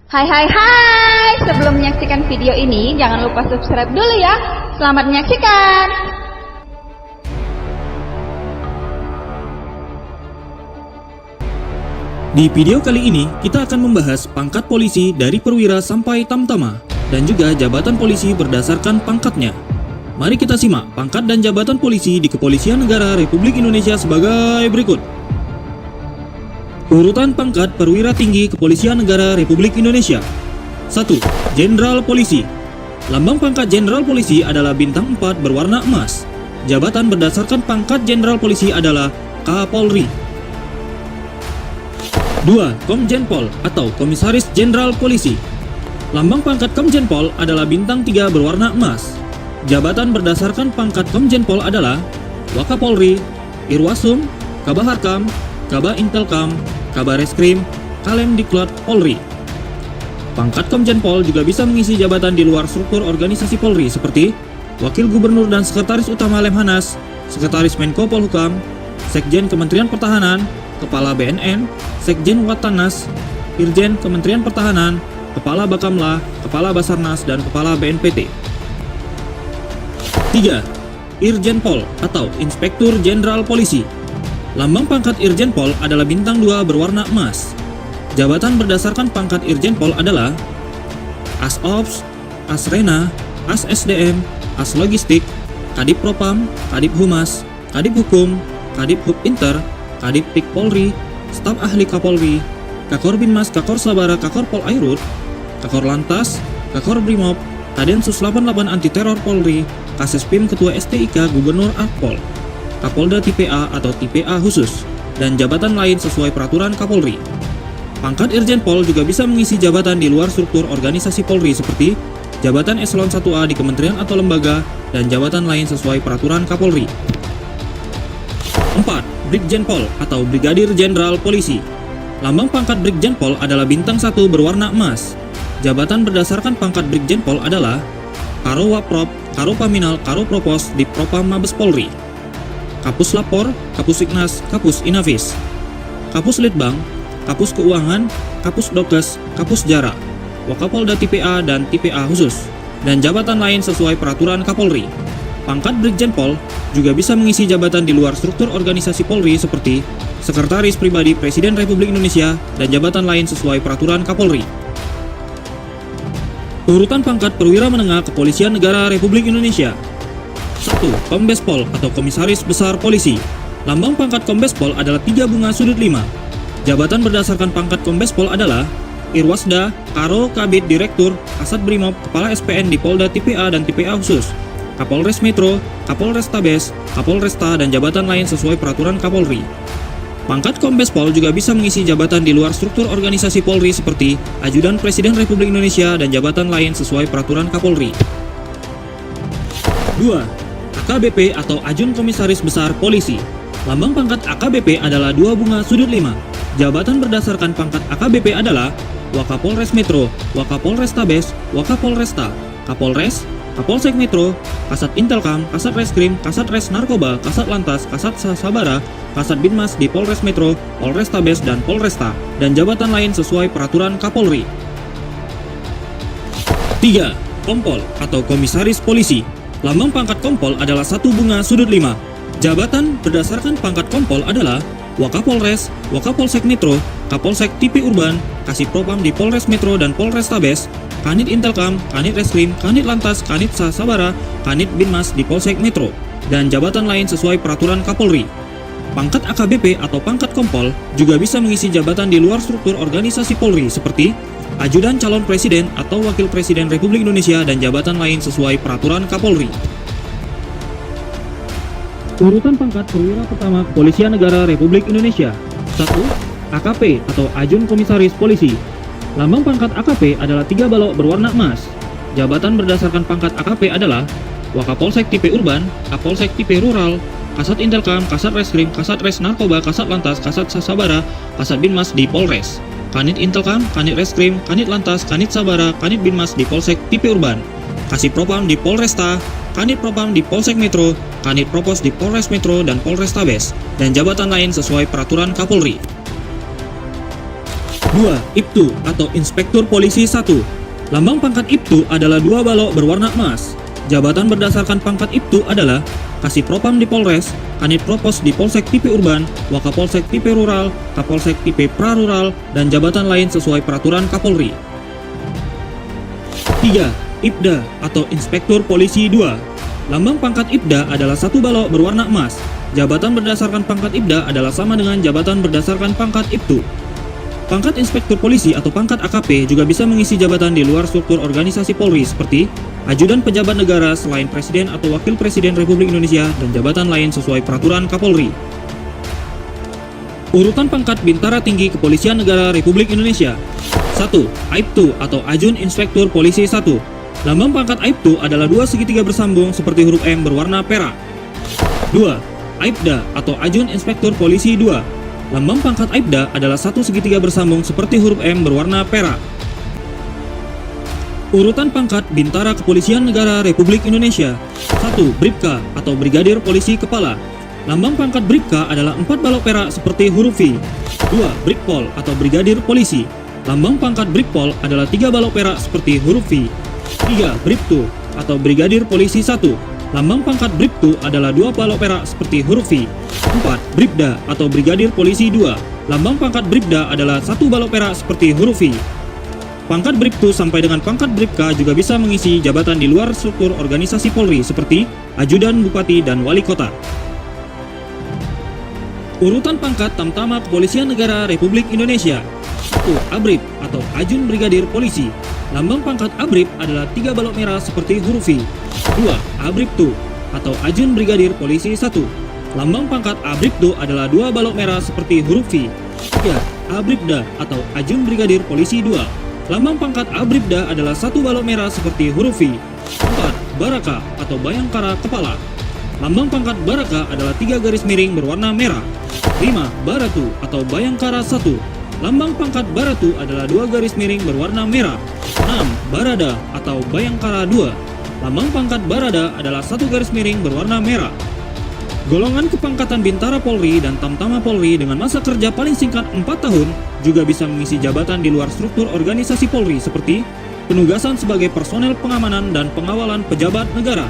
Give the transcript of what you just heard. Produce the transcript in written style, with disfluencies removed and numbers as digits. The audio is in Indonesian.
Hai hai hai, sebelum menyaksikan video ini jangan lupa subscribe dulu ya. Selamat menyaksikan. Di video kali ini kita akan membahas pangkat polisi dari perwira sampai tamtama dan juga jabatan polisi berdasarkan pangkatnya. Mari kita simak pangkat dan jabatan polisi di Kepolisian Negara Republik Indonesia sebagai berikut. Urutan pangkat perwira tinggi Kepolisian Negara Republik Indonesia. 1. Jenderal Polisi. Lambang pangkat Jenderal Polisi adalah bintang 4 berwarna emas. Jabatan berdasarkan pangkat Jenderal Polisi adalah Kapolri. 2. Komjen Pol atau Komisaris Jenderal Polisi. Lambang pangkat Komjen Pol adalah bintang 3 berwarna emas. Jabatan berdasarkan pangkat Komjen Pol adalah Wakapolri, Irwasum, Kabaharkam, Kaba Intelkam, Kabareskrim, Kalemdiklat Polri. Pangkat Komjen Pol juga bisa mengisi jabatan di luar struktur organisasi Polri seperti Wakil Gubernur dan Sekretaris Utama Lemhanas, Sekretaris Menko Polhukam, Sekjen Kementerian Pertahanan, Kepala BNN, Sekjen Wattanas, Irjen Kementerian Pertahanan, Kepala Bakamla, Kepala Basarnas, dan Kepala BNPT. 3. Irjen Pol atau Inspektur Jenderal Polisi. Lambang pangkat Irjen Pol adalah bintang 2 berwarna emas. Jabatan berdasarkan pangkat Irjen Pol adalah As-Ops, As-Rena, As-SDM, As-Logistik, Kadip Propam, Kadip Humas, Kadip Hukum, Kadip Hub Inter, Kadip Pik Polri, Staf Ahli Kapolri, Kakor Binmas, Kakor Sabara, Kakor Pol Airut, Kakor Lantas, Kakor Brimob, Kadensus 88 Anti Teror Polri, Kasespim Ketua STIK Gubernur Akpol, Kapolda Tipe A atau Tipe A khusus, dan jabatan lain sesuai peraturan Kapolri. Pangkat Irjen Pol juga bisa mengisi jabatan di luar struktur organisasi Polri seperti jabatan Eselon 1A di kementerian atau lembaga dan jabatan lain sesuai peraturan Kapolri. 4. Brigjen Pol atau Brigadir Jenderal Polisi. Lambang pangkat Brigjen Pol adalah bintang 1 berwarna emas. Jabatan berdasarkan pangkat Brigjen Pol adalah Karo Waprop, Karo Paminal, Karo Propos di Propam Mabes Polri, Kapus Lapor, Kapus Iknas, Kapus Inavis, Kapus Litbang, Kapus Keuangan, Kapus Dokes, Kapus Jara, Wakapolda Tipe A dan Tipe A khusus, dan jabatan lain sesuai peraturan Kapolri. Pangkat Brigjen Pol juga bisa mengisi jabatan di luar struktur organisasi Polri seperti Sekretaris Pribadi Presiden Republik Indonesia dan jabatan lain sesuai peraturan Kapolri. Urutan pangkat perwira menengah Kepolisian Negara Republik Indonesia. 1. Kombes Pol atau Komisaris Besar Polisi. Lambang pangkat Kombes Pol adalah 3 bunga sudut 5. Jabatan berdasarkan pangkat Kombes Pol adalah Irwasda, Karo Kabid Direktur, Kasat Brimob, Kepala SPN di Polda Tipe A dan Tipe A khusus, Kapolres Metro, Kapolres Tabes, Kapolresta, dan jabatan lain sesuai peraturan Kapolri. Pangkat Kombes Pol juga bisa mengisi jabatan di luar struktur organisasi Polri seperti Ajudan Presiden Republik Indonesia dan jabatan lain sesuai peraturan Kapolri. 2. AKBP atau Ajun Komisaris Besar Polisi. Lambang pangkat AKBP adalah 2 bunga sudut 5. Jabatan berdasarkan pangkat AKBP adalah Wakapolres Metro, Wakapolres Tabes, Wakapolresta, Kapolres, Kapolsek Metro, Kasat Intelkam, Kasat Reskrim, Kasat Res Narkoba, Kasat Lantas, Kasat Sabara, Kasat Binmas di Polres Metro, Polres Tabes, dan Polresta, dan jabatan lain sesuai peraturan Kapolri. 3. Kompol atau Komisaris Polisi. Lambang pangkat Kompol adalah 1 bunga sudut 5. Jabatan berdasarkan pangkat Kompol adalah Wakapolres, Wakapolsek Metro, Kapolsek Tipe Urban, Kasipropam di Polres Metro dan Polres Tabes, Kanit Intelkam, Kanit Reskrim, Kanit Lantas, Kanit Sabara, Kanit Binmas di Polsek Metro, dan jabatan lain sesuai peraturan Kapolri. Pangkat AKBP atau pangkat Kompol juga bisa mengisi jabatan di luar struktur organisasi Polri seperti Ajudan Calon Presiden atau Wakil Presiden Republik Indonesia dan jabatan lain sesuai peraturan Kapolri. Urutan pangkat perwira pertama Kepolisian Negara Republik Indonesia. 1. AKP atau Ajun Komisaris Polisi. Lambang pangkat AKP adalah 3 balok berwarna emas. Jabatan berdasarkan pangkat AKP adalah Wakapolsek Tipe Urban, Kapolsek Tipe Rural, Kasat Intelkam, Kasat Reskrim, Kasat Res Narkoba, Kasat Lantas, Kasat Sabara, Kasat Binmas di Polres, Kanit Intelkam, Kanit Reskrim, Kanit Lantas, Kanit Sabara, Kanit Binmas di Polsek Tipe Urban, Kasipropam di Polresta, Kanit Propam di Polsek Metro, Kanit Propos di Polres Metro dan Polres Tabes, dan jabatan lain sesuai peraturan Kapolri. 2. 2. Ibtu atau Inspektur Polisi 1. Lambang pangkat Ibtu adalah 2 balok berwarna emas. Jabatan berdasarkan pangkat Ibtu adalah Kasih Propam di Polres, Kanit Propos di Polsek Tipe Urban, Wakapolsek Tipe Rural, Kapolsek Tipe Prarural, dan jabatan lain sesuai peraturan Kapolri. 3. Ibda atau Inspektur Polisi 2. Lambang pangkat Ibda adalah 1 balok berwarna emas. Jabatan berdasarkan pangkat Ibda adalah sama dengan jabatan berdasarkan pangkat Ibtu. Pangkat Inspektur Polisi atau pangkat AKP juga bisa mengisi jabatan di luar struktur organisasi Polri seperti Ajudan Pejabat Negara selain Presiden atau Wakil Presiden Republik Indonesia dan jabatan lain sesuai peraturan Kapolri. Urutan pangkat Bintara Tinggi Kepolisian Negara Republik Indonesia. 1. Aibtu atau Ajun Inspektur Polisi 1. Lambang pangkat Aibtu adalah 2 segitiga bersambung seperti huruf M berwarna perak. 2. Aibda atau Ajun Inspektur Polisi 2. Lambang pangkat Aibda adalah 1 segitiga bersambung seperti huruf M berwarna perak. Urutan pangkat Bintara Kepolisian Negara Republik Indonesia. 1. Bribka atau Brigadir Polisi Kepala. Lambang pangkat Bribka adalah 4 balok perak seperti huruf V. 2. Brigpol atau Brigadir Polisi. Lambang pangkat Brigpol adalah 3 balok perak seperti huruf V. 3. Bribtu atau Brigadir Polisi 1. Lambang pangkat Bribtu adalah 2 balok perak seperti huruf V. 4. Bribda atau Brigadir Polisi 2. Lambang pangkat Bribda adalah 1 balok perak seperti huruf V. Pangkat Bribtu sampai dengan pangkat Bribka juga bisa mengisi jabatan di luar struktur organisasi Polri seperti Ajudan Bupati dan Wali Kota. Urutan pangkat Tamtama Kepolisian Negara Republik Indonesia. 1. Abrib atau Ajun Brigadir Polisi. Lambang pangkat Abrib adalah 3 balok merah seperti huruf V. 2. Abribtu atau Ajun Brigadir Polisi 1. Lambang pangkat Abribtu adalah 2 balok merah seperti huruf V. 3. Abribda atau Ajun Brigadir Polisi 2. Lambang pangkat Abribda adalah 1 balok merah seperti huruf V. 4. Baraka atau Bayangkara Kepala. Lambang pangkat Baraka adalah 3 garis miring berwarna merah. 5. Baratu atau Bayangkara 1. Lambang pangkat Baratu adalah 2 garis miring berwarna merah. 6. Barada atau Bayangkara 2. Lambang pangkat Barada adalah 1 garis miring berwarna merah. Golongan kepangkatan Bintara Polri dan Tamtama Polri dengan masa kerja paling singkat 4 tahun juga bisa mengisi jabatan di luar struktur organisasi Polri seperti penugasan sebagai personel pengamanan dan pengawalan pejabat negara.